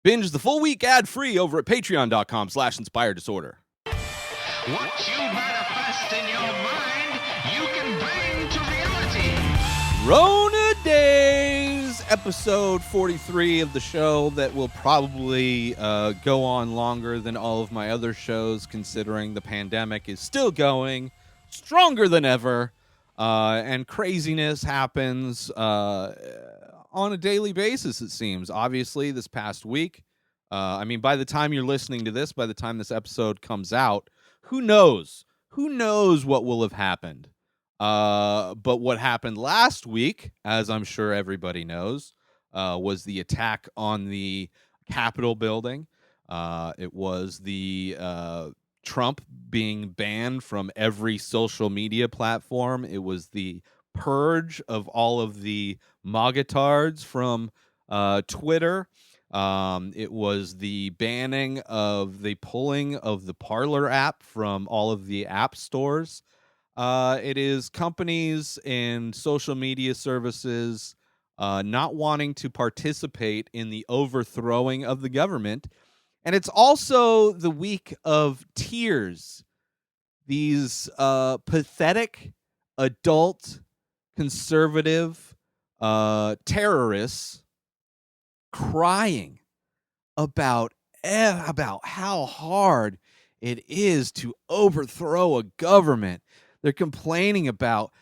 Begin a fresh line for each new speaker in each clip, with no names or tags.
Binge the full week ad-free over at patreon.com/inspireddisorder.
What you manifest in your mind, you can bring to reality.
Rona Dayz, episode 43 of the show that will probably go on longer than all of my other shows, considering the pandemic is still going stronger than ever, and craziness happens on a daily basis, it seems. Obviously, this past week, by the time you're listening to this, by the time this episode comes out, who knows? Who knows what will have happened? But what happened last week, as I'm sure everybody knows, was the attack on the Capitol building. It was the Trump being banned from every social media platform. It was the purge of all of the MAGA-tards from Twitter. It was the banning of the pulling of the Parler app from all of the app stores. It is companies and social media services not wanting to participate in the overthrowing of the government. And it's also the week of tears. These pathetic adult conservative terrorists crying about how hard it is to overthrow a government. They're complaining about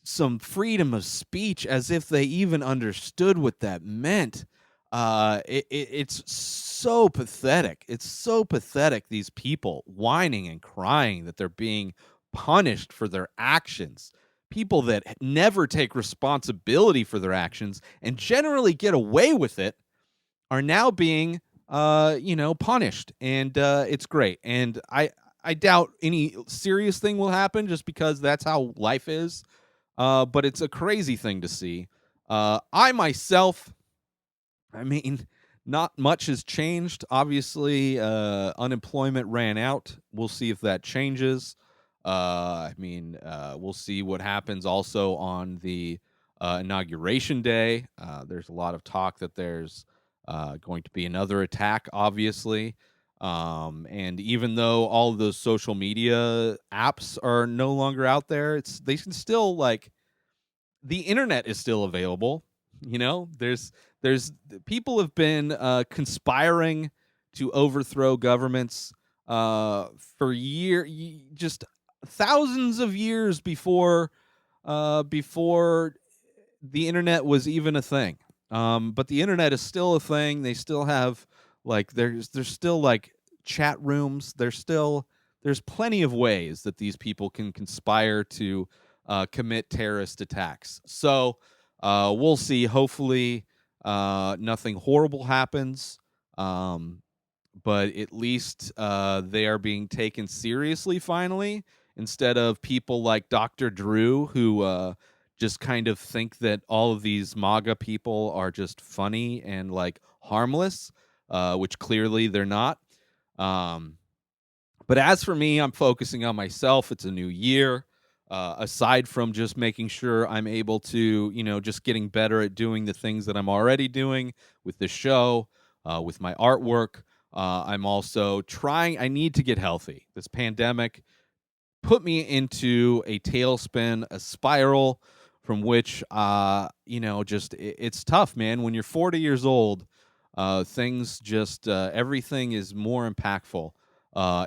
some freedom of speech as if they even understood what that meant. It's so pathetic. It's so pathetic, these people whining and crying that they're being punished for their actions. People that never take responsibility for their actions and generally get away with it are now being punished. And it's great. And I doubt any serious thing will happen just because that's how life is. But it's a crazy thing to see. I myself, not much has changed. Obviously, unemployment ran out. We'll see if that changes. We'll see what happens also on the inauguration day. There's a lot of talk that there's going to be another attack, obviously. And even though all of those social media apps are no longer out there, they can still, the internet is still available. There's people have been conspiring to overthrow governments for just thousands of years before the internet was even a thing. But the internet is still a thing. They still have there's still chat rooms. There's plenty of ways that these people can conspire to commit terrorist attacks. So we'll see. Hopefully nothing horrible happens. But at least they are being taken seriously finally, instead of people like Dr. Drew, who just kind of think that all of these MAGA people are just funny and harmless, which clearly they're not. But as for me, I'm focusing on myself. It's a new year. Aside from just making sure I'm able to, just getting better at doing the things that I'm already doing with the show, with my artwork, I'm also I need to get healthy. This pandemic put me into a tailspin, a spiral from which, it's tough, man. When you're 40 years old, things just, everything is more impactful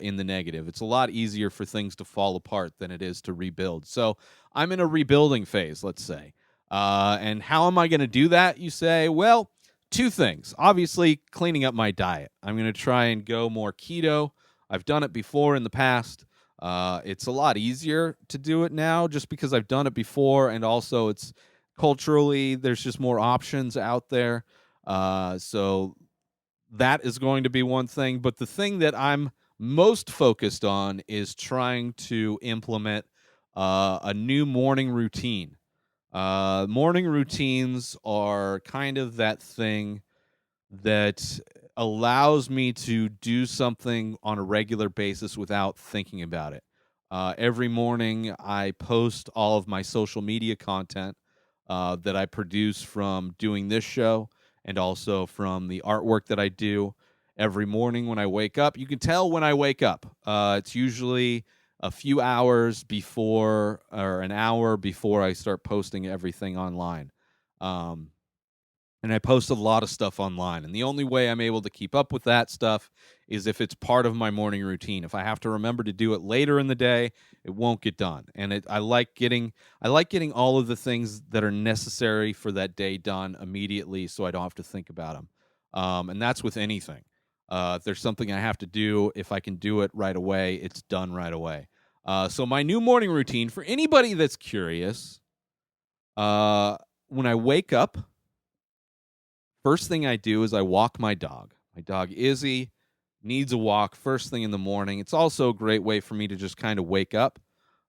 in the negative. It's a lot easier for things to fall apart than it is to rebuild. So I'm in a rebuilding phase, let's say. And how am I going to do that, you say? Well, two things. Obviously, cleaning up my diet. I'm going to try and go more keto. I've done it before in the past. It's a lot easier to do it now just because I've done it before, and also it's culturally, there's just more options out there. So that is going to be one thing. But the thing that I'm most focused on is trying to implement a new morning routine. Morning routines are kind of that thing that allows me to do something on a regular basis without thinking about it. Every morning, I post all of my social media content that I produce from doing this show and also from the artwork that I do every morning when I wake up. You can tell when I wake up. It's usually a few hours before, or an hour before I start posting everything online. Um, and I post a lot of stuff online. And the only way I'm able to keep up with that stuff is if it's part of my morning routine. If I have to remember to do it later in the day, it won't get done. And I like getting all of the things that are necessary for that day done immediately, so I don't have to think about them. And that's with anything. If there's something I have to do, if I can do it right away, it's done right away. So my new morning routine, for anybody that's curious, uh, when I wake up, first thing I do is I walk my dog. My dog Izzy needs a walk first thing in the morning. It's also a great way for me to just kind of wake up.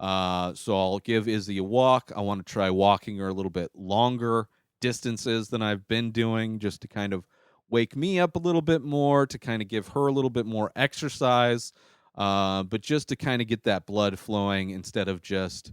So I'll give Izzy a walk. I want to try walking her a little bit longer distances than I've been doing, just to kind of wake me up a little bit more, to kind of give her a little bit more exercise, but just to kind of get that blood flowing instead of just,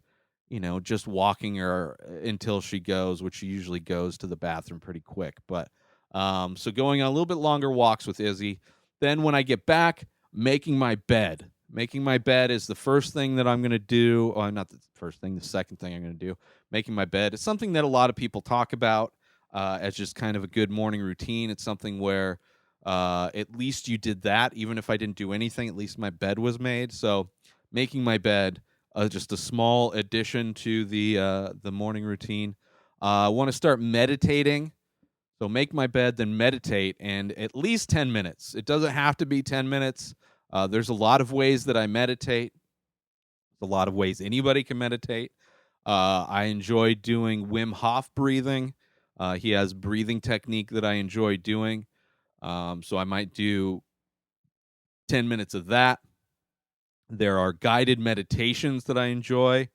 just walking her until she goes, which she usually goes to the bathroom pretty quick. But so going on a little bit longer walks with Izzy. Then when I get back, making my bed. Making my bed is the first thing that I'm going to do. Oh, not the first thing, the second thing I'm going to do. Making my bed. It's something that a lot of people talk about as just kind of a good morning routine. It's something where at least you did that. Even if I didn't do anything, at least my bed was made. So making my bed, just a small addition to the morning routine. I want to start meditating. So make my bed, then meditate, and at least 10 minutes. It doesn't have to be 10 minutes. There's a lot of ways that I meditate. There's a lot of ways anybody can meditate. I enjoy doing Wim Hof breathing. He has breathing technique that I enjoy doing. So I might do 10 minutes of that. There are guided meditations that I enjoy,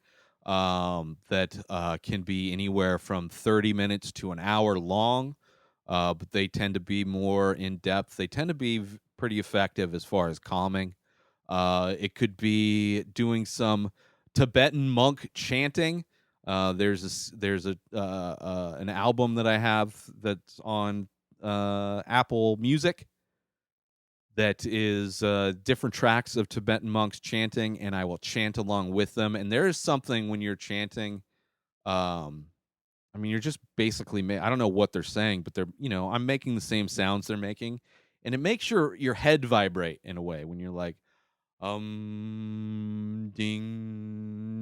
that can be anywhere from 30 minutes to an hour long, but they tend to be more in depth. They tend to be pretty effective as far as calming. It could be doing some Tibetan monk chanting. There's an album that I have that's on Apple Music that is different tracks of Tibetan monks chanting, and I will chant along with them. And there is something when you're chanting. Um, I mean, you're just basically. I don't know what they're saying, but I'm making the same sounds they're making, and it makes your head vibrate in a way when you're like, ding,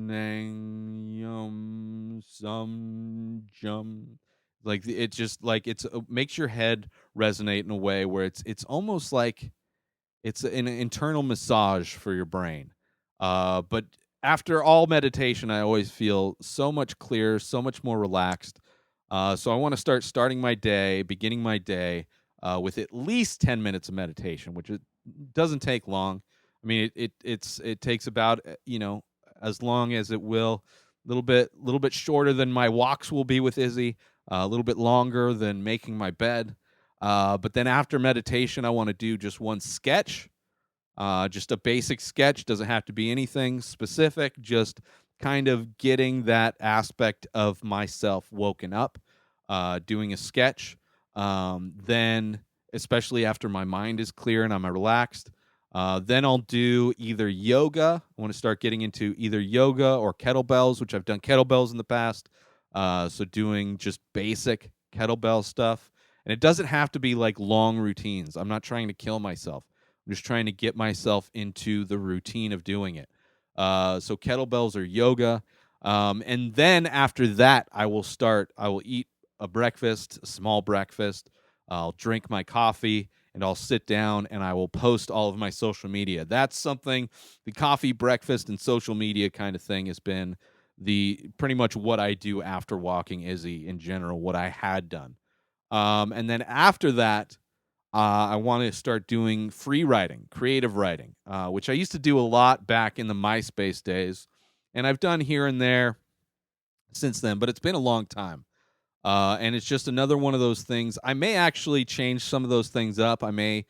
dang, some, jum. Like it just like it's makes your head resonate in a way where it's almost like it's an internal massage for your brain. But after all meditation, I always feel so much clearer, so much more relaxed. So I want to starting my day, beginning my day with at least 10 minutes of meditation, which it doesn't take long. I mean, it takes about as long as it will. A little bit shorter than my walks will be with Izzy. A little bit longer than making my bed. But then after meditation, I want to do just one sketch, just a basic sketch. Doesn't have to be anything specific, just kind of getting that aspect of myself woken up, doing a sketch. Then, especially after my mind is clear and I'm relaxed, then I'll do either yoga. I want to start getting into either yoga or kettlebells, which I've done kettlebells in the past. So doing just basic kettlebell stuff. And it doesn't have to be like long routines. I'm not trying to kill myself. I'm just trying to get myself into the routine of doing it. So kettlebells or yoga. And then after that, I will eat a breakfast, a small breakfast. I'll drink my coffee and I'll sit down and I will post all of my social media. That's something, the coffee, breakfast, and social media kind of thing has been the pretty much what I do after walking Izzy in general, what I had done. And then after that, I want to start doing free writing, creative writing, which I used to do a lot back in the MySpace days. And I've done here and there since then, but it's been a long time. And it's just another one of those things. I may actually change some of those things up. I may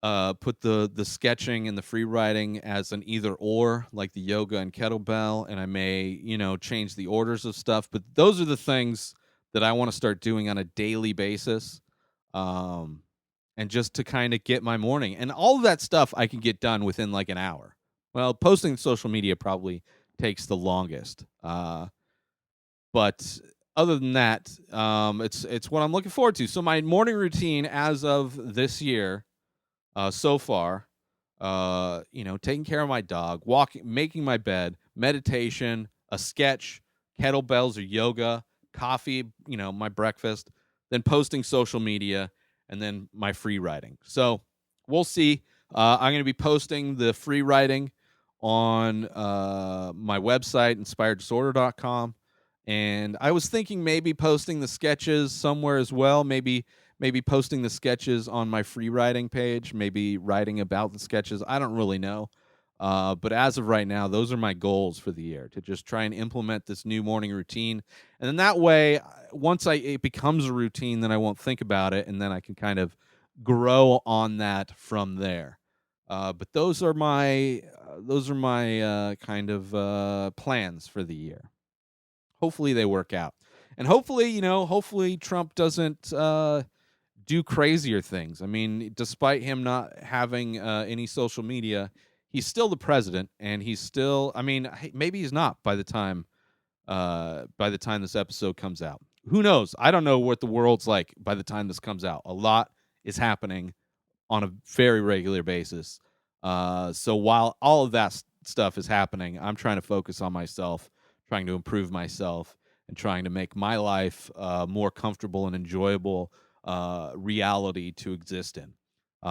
put the sketching and the free writing as an either or, like the yoga and kettlebell, and I may change the orders of stuff. But those are the things that I want to start doing on a daily basis. Um, and just to kind of get my morning and all of that stuff I can get done within like an hour. Well, posting to social media probably takes the longest. But other than that, it's what I'm looking forward to. So my morning routine as of this year, so far, taking care of my dog, walking, making my bed, meditation, a sketch, kettlebells or yoga, coffee, my breakfast, then posting social media, and then my free writing. So we'll see. I'm going to be posting the free writing on my website, inspireddisorder.com. And I was thinking maybe posting the sketches somewhere as well. Maybe posting the sketches on my free writing page, maybe writing about the sketches. I don't really know. But as of right now, those are my goals for the year, to just try and implement this new morning routine. And then that way, once it becomes a routine, then I won't think about it. And then I can kind of grow on that from there. But those are my kind of plans for the year. Hopefully they work out. And hopefully Trump doesn't do crazier things. I mean, despite him not having any social media, he's still the president, and he's still. I mean, maybe he's not by the time this episode comes out. Who knows? I don't know what the world's like by the time this comes out. A lot is happening on a very regular basis. So while all of that stuff is happening, I'm trying to focus on myself, trying to improve myself, and trying to make my life more comfortable and enjoyable reality to exist in.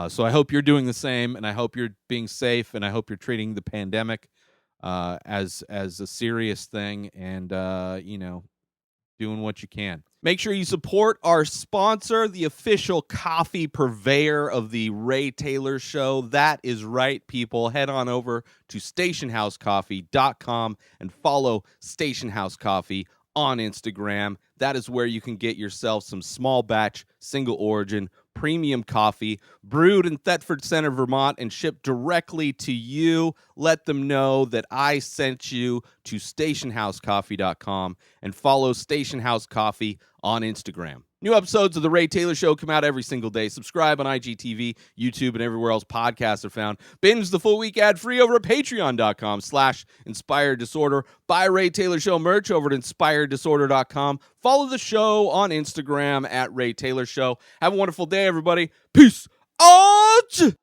So I hope you're doing the same, and I hope you're being safe, and I hope you're treating the pandemic as a serious thing, and doing what you can. Make sure you support our sponsor, the official coffee purveyor of the Ray Taylor Show. That is right, people. Head on over to stationhousecoffee.com and follow Station House Coffee on Instagram. That is where you can get yourself some small batch, single origin, premium coffee brewed in Thetford Center, Vermont, and shipped directly to you. Let them know that I sent you to stationhousecoffee.com and follow Station House Coffee on Instagram. New episodes of The Ray Taylor Show come out every single day. Subscribe on IGTV, YouTube, and everywhere else podcasts are found. Binge the full week ad-free over at patreon.com/Inspired Disorder. Buy Ray Taylor Show merch over at inspireddisorder.com. Follow the show on Instagram at Ray Taylor Show. Have a wonderful day, everybody. Peace out!